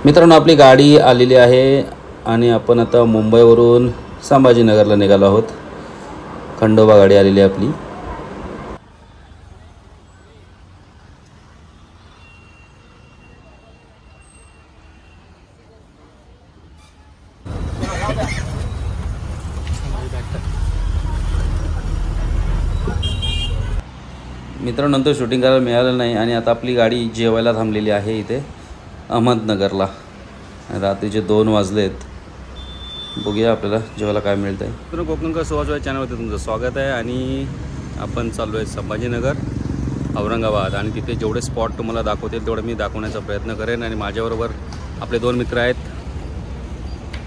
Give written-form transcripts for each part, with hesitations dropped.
मित्रांनो, आपली गाडी आलेली आहे आणि आपण आता मुंबईवरून संभाजीनगरला निघालो आहोत। खंडोबा गाडी आलेली आहे आपली। मित्रांनो, नंतर शूटिंग करायला मिळालं नाही आणि आता आपली गाडी जेवायला थांबलेली आहे इथे अहमदनगरला। रात्रीचे 2 वाजलेत। बघूया आपल्याला जेवायला काय मिळतं आहे। मित्रांनो, कोकणकर सुवास चॅनलमध्ये तुमचं स्वागत आहे आणि आपण चाललो आहे संभाजीनगर औरंगाबाद आणि तिथे जेवढे स्पॉट तुम्हाला दाखवतील तेवढे मी दाखवण्याचा प्रयत्न करेन। आणि माझ्याबरोबर आपले 2 मित्र आहेत,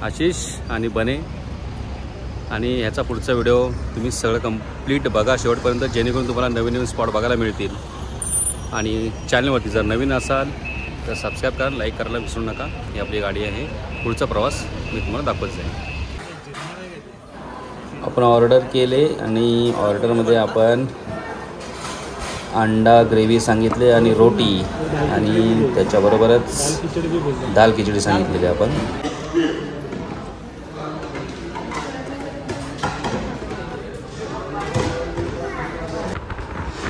आशिष आणि बने। आणि ह्याचा पुढचा व्हिडिओ तुम्ही सगळं कंप्लीट बघा शेवटपर्यंत, जेणेकरून तुम्हाला नवीन नवीन स्पॉट बघायला मिळतील। आणि चॅनलवरती जर नवीन असाल तर सबस्क्राईब करा, लाईक करायला विसरू नका। ही आपली गाडी आहे, पुढचा प्रवास मी तुम्हाला दाखवत जाईन। आपण ऑर्डर केले आणि ऑर्डरमध्ये आपण अंडा ग्रेव्ही सांगितले आणि रोटी आणि त्याच्याबरोबरच दाल खिचडी सांगितलेली आपण।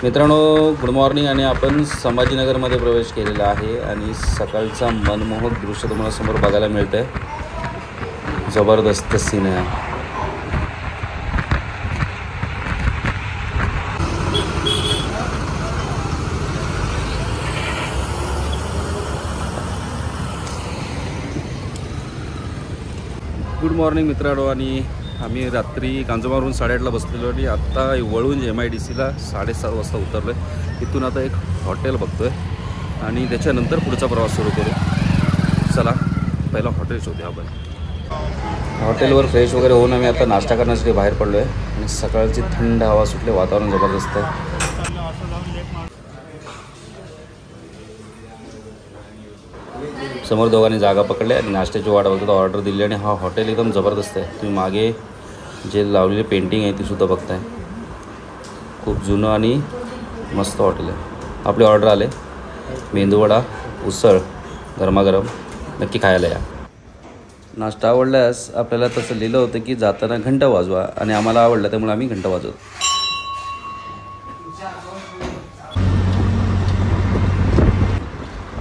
मित्रांनो, गुड मॉर्निंग। आणि आपण संभाजीनगरमध्ये प्रवेश केलेला आहे आणि सकाळचा मनमोहक दृश्य तुम्हाला समोर बघायला मिळतं आहे। जबरदस्त सीन आहे। गुड मॉर्निंग मित्रांनो। आणि आम्ही रात्री कांजूरमार्गवरून 8:30ला बसलेलो आणि आत्ता वळून MIDCला 7:30 वाजता उतरलो आहे। इथून आता एक हॉटेल बघतो आहे आणि त्याच्यानंतर पुढचा प्रवास सुरू करू। चला पहिला हॉटेल शोधूया आपण। हॉटेलवर फ्रेश वगैरे होऊन आम्ही आता नाश्ता करण्यासाठी बाहेर पडलो आहे आणि सकाळची थंड हवा सुटली, वातावरण जबरदस्त आहे। समोर दोघांनी जागा पकडल्या आणि नाश्त्याची वाट बघतो, ऑर्डर दिली आणि हा हॉटेल एकदम जबरदस्त आहे। तुम्ही मागे जे लावलेली पेंटिंग आहे ती सुद्धा बघताय, खूप जुनं आणि मस्त हॉटेल आहे। आपले ऑर्डर आले, मेंदूवडा, उसळ गरमागरम, नक्की खायला या। नाश्ता आवडल्यास आपल्याला तसं लिहिलं होतं की जाताना घंटा वाजवा आणि आम्हाला आवडलं त्यामुळे आम्ही घंटा वाजवतो।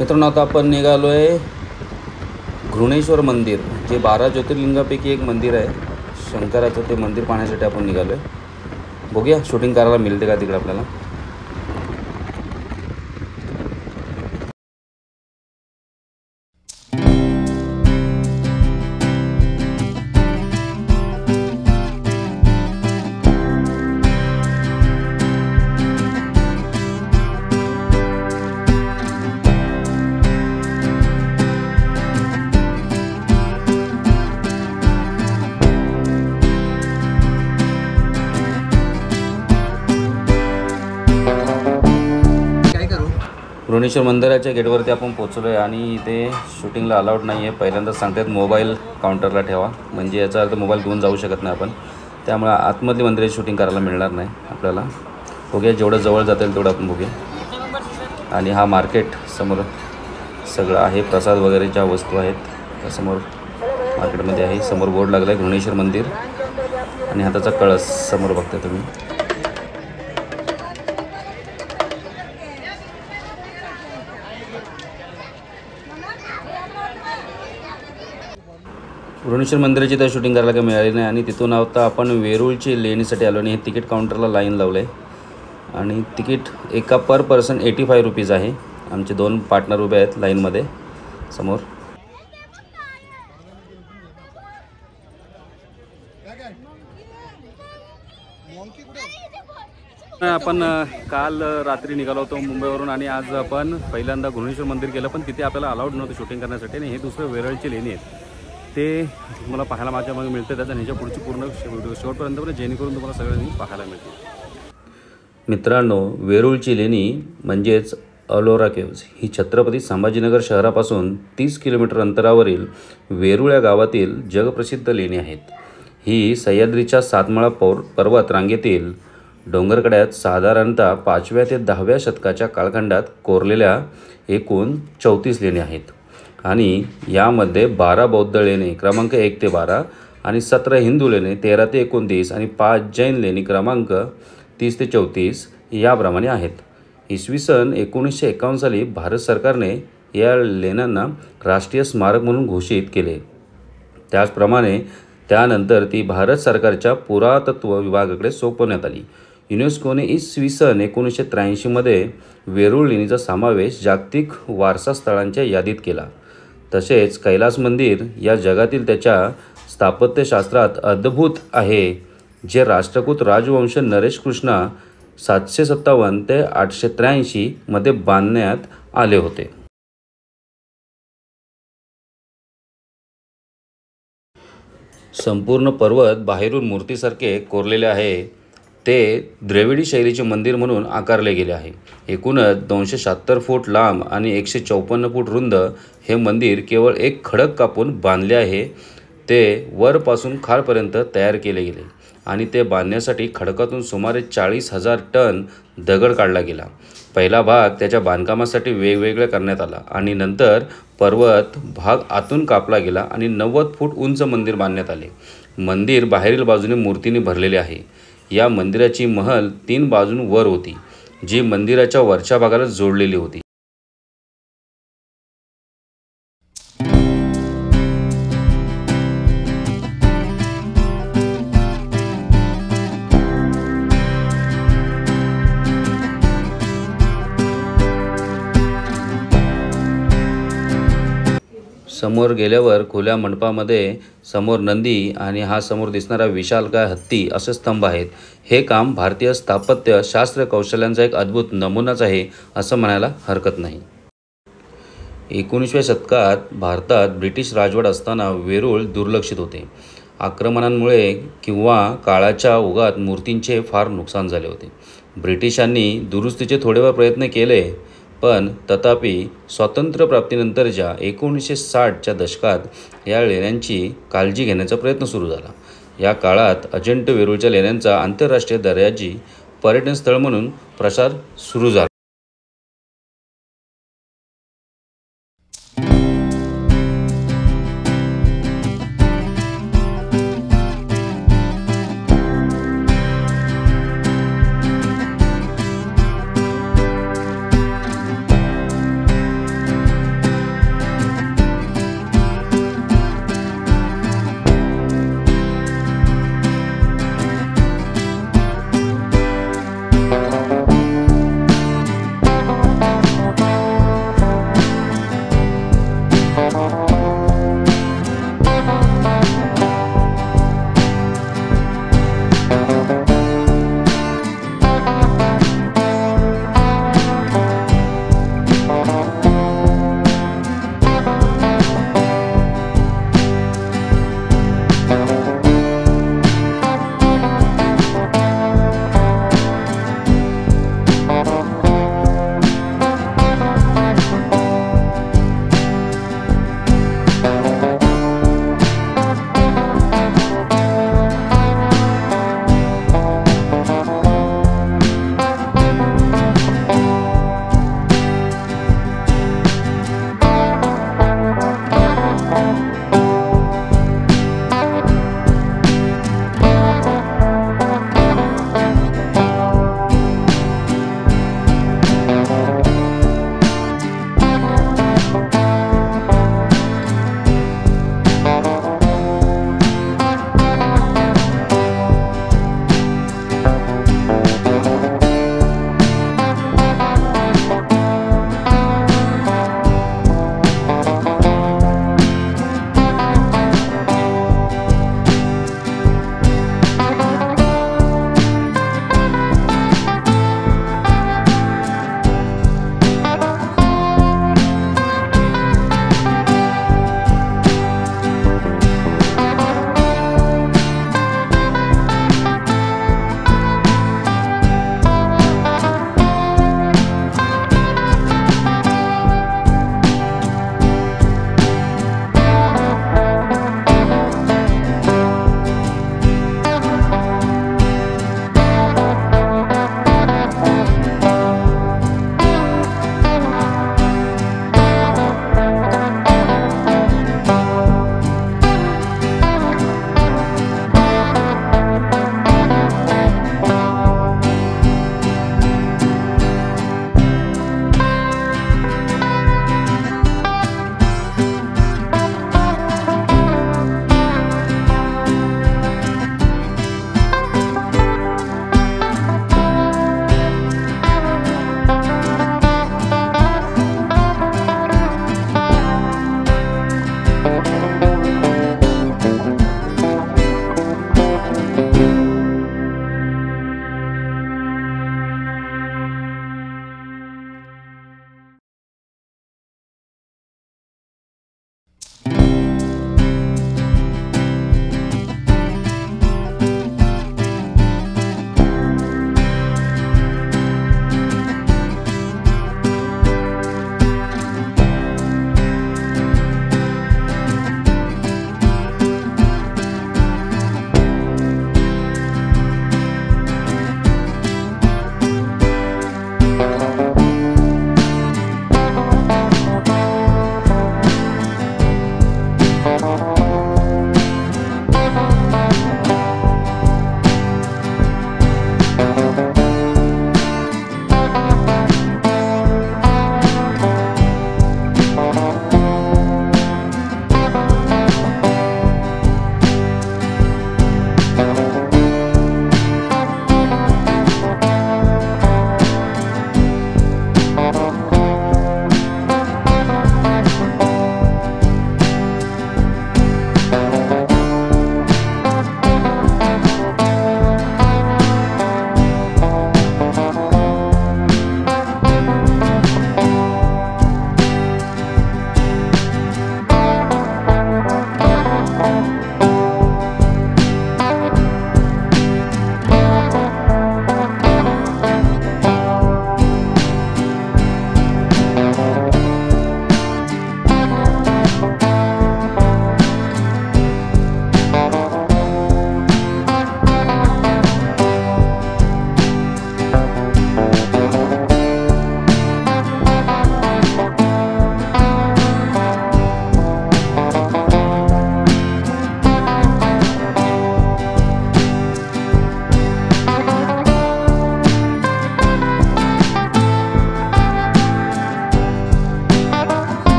मित्रांनो, आता आपण निघालो आहे घृणेश्वर मंदिर, जे 12 ज्योतिर्लिंगापैकी एक मंदिर आहे शंकराचं। ते मंदिर पाहण्यासाठी आपण निघालो आहे। बघूया शूटिंग करायला मिळते का तिकडे आपल्याला। घृणेश्वर मंदिराच्या गेटवरती आपण पोचलो आहे आणि इथे शूटिंगला अलाउड नाही आहे। पहिल्यांदाच सांगतात मोबाईल काउंटरला ठेवा, म्हणजे याचा अर्थ मोबाईल घेऊन जाऊ शकत नाही आपण। त्यामुळे आतमधली मंदिराची शूटिंग करायला मिळणार नाही आपल्याला। बघूया जेवढं जवळ जातील तेवढं आपण बघूया। आणि हा मार्केट समोर सगळं आहे, प्रसाद वगैरे ज्या वस्तू आहेत त्या समोर मार्केटमध्ये आहे। समोर बोर्ड लागला आहे घृणेश्वर मंदिर आणि हाताचा कळस समोर बघताय तुम्ही। घृणेश्वर मंदिराची तर शूटिंग करायला काही मिळाली नाही आणि तिथून आता आपण वेरूळची लेणीसाठी आलो आणि हे तिकीट काउंटरला लाईन लावलं आहे आणि तिकीट एका पर पर्सन 85 रुपीज आहे। आमचे 2 पार्टनर उभे आहेत लाईनमध्ये समोर। आपण काल रात्री निघालो होतो मुंबईवरून आणि आज आपण पहिल्यांदा घृणेश्वर मंदिर केलं, पण तिथे आपल्याला अलाउड नव्हतं शूटिंग करण्यासाठी आणि हे दुसरं वेरूळची लेणी आहेत ते तुम्हाला पाहायला माझ्या मागे मिळतं। त्याचा ह्याच्या पुढची पूर्ण व्हिडिओ शेवटपर्यंत पण, जेणेकरून तुम्हाला सगळ्यांनी पाहायला मिळतील। मित्रांनो, वेरूळची लेणी म्हणजेच अलोरा केव्ज ही छत्रपती संभाजीनगर शहरापासून 30 किलोमीटर अंतरावरील वेरूळ या गावातील जगप्रसिद्ध लेणी आहेत। ही सह्याद्रीच्या सातमाळा पर्वत रांगेतील डोंगरकड्यात साधारणतः 5व्या ते 10व्या शतकाच्या कालखंडात कोरलेल्या एकूण 34 लेणी आहेत। आणि यामध्ये 12 बौद्ध लेणी क्रमांक 1 ते 12 आणि 17 हिंदू लेणी 13 ते 29 आणि 5 जैन लेणी क्रमांक 30 ते 34 याप्रमाणे आहेत. इसवी सन 1951 साली भारत सरकारने या लेण्यांना राष्ट्रीय स्मारक म्हणून घोषित केले. त्याचप्रमाणे त्यानंतर ती भारत सरकारच्या पुरातत्व विभागाकडे सोपवण्यात आली. युनेस्कोने इसवी सन 1983मध्ये वेरूळ लेणीचा समावेश जागतिक वारसा स्थळांच्या यादीत केला. तसेच कैलास मंदिर या जगातील त्याच्या स्थापत्यशास्त्रात अद्भुत आहे, जे राष्ट्रकूट राजवंश नरेश कृष्णा 757 ते 883 मध्ये बांधण्यात आले होते. संपूर्ण पर्वत बाहेरून मूर्तीसारखे कोरलेले आहे. ते द्रविडी शैलीचे मंदिर म्हणून आकारले गेले आहे. एकूणच 276 फूट लांब आणि 154 फूट रुंद हे मंदिर केवळ एक खडक कापून बांधले आहे. ते वरपासून खालपर्यंत तयार केले गेले आणि ते बांधण्यासाठी खडकातून सुमारे 40,000 टन दगड काढला गेला. पहिला भाग त्याच्या बांधकामासाठी वेगवेगळा करण्यात आला आणि नंतर पर्वत भाग आतून कापला गेला आणि 90 फूट उंच मंदिर बांधण्यात आले. मंदिर बाहेरील बाजूने मूर्तींनी भरलेले आहे. या मंदिराची महल 3 बाजूंवर होती, जी मंदिराच्या वरच्या भागाला जोडलेली होती. समोर गेल्यावर खुल्या मंडपामध्ये समोर नंदी आणि हा समोर दिसणारा विशालकाय हत्ती असे स्तंभ आहेत. हे काम भारतीय स्थापत्य शास्त्र कौशल्यांचा एक अद्भुत नमुनाच आहे असं म्हणायला हरकत नाही. 19व्या शतकात भारतात ब्रिटिश राजवट असताना वेरूळ दुर्लक्षित होते. आक्रमणांमुळे किंवा काळाच्या ओघात मूर्तींचे फार नुकसान झाले होते. ब्रिटिशांनी दुरुस्तीचे थोडेफार प्रयत्न केले, पण तथापि स्वातंत्र्यप्राप्तीनंतरच्या 1960च्या दशकात या लेण्यांची काळजी घेण्याचा प्रयत्न सुरू झाला. या काळात अजिंठा वेरूळच्या लेण्यांचा आंतरराष्ट्रीय दर्जाची पर्यटन स्थळ म्हणून प्रसार सुरू झाला.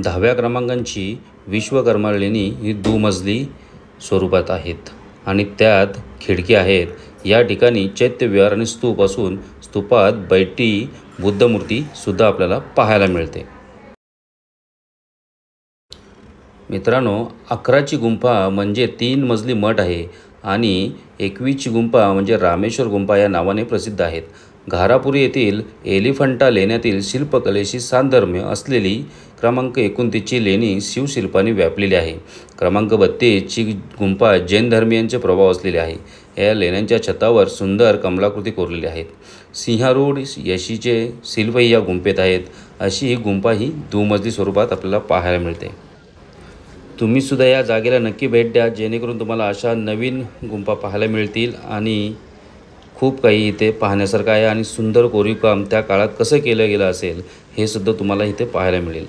10व्या क्रमांकाची विश्वकर्मा लेणी ही दुमजली स्वरूपात आहेत आणि त्यात खिडकी आहेत. या ठिकाणी चैत्यविहार आणि स्तूप असून स्तूपात बैठी बुद्धमूर्तीसुद्धा आपल्याला पाहायला मिळते. मित्रांनो, 11ची गुंफा म्हणजे 3 मजली मठ आहे आणि 21ची गुंफा म्हणजे रामेश्वर गुंफा या नावाने प्रसिद्ध आहेत. घारापुरी येथील एलिफंटा लेण्यातील शिल्पकलेशी साधर्म्य असलेली क्रमांक 29ची लेणी शिवशिल्पाने व्यापलेली आहे. क्रमांक 32ची गुंफा जैन धर्मियांचे प्रभाव असलेली आहे. या लेण्यांच्या छतावर सुंदर कमलाकृती कोरलेली आहेत. सिंहारूढ यशीचे शिल्पही या गुंफेत आहेत. अशी ही गुंफा ही दुमजली स्वरूपात आपल्याला पाहायला मिळते. तुम्हीसुद्धा या जागेला नक्की भेट द्या, जेणेकरून तुम्हाला अशा नवीन गुंफा पाहायला मिळतील आणि खूप काही इथे पाहण्यासारखं आहे आणि सुंदर कोरीवकाम त्या काळात कसं केलं गेलं असेल हे सुद्धा तुम्हाला इथे पाहायला मिळेल.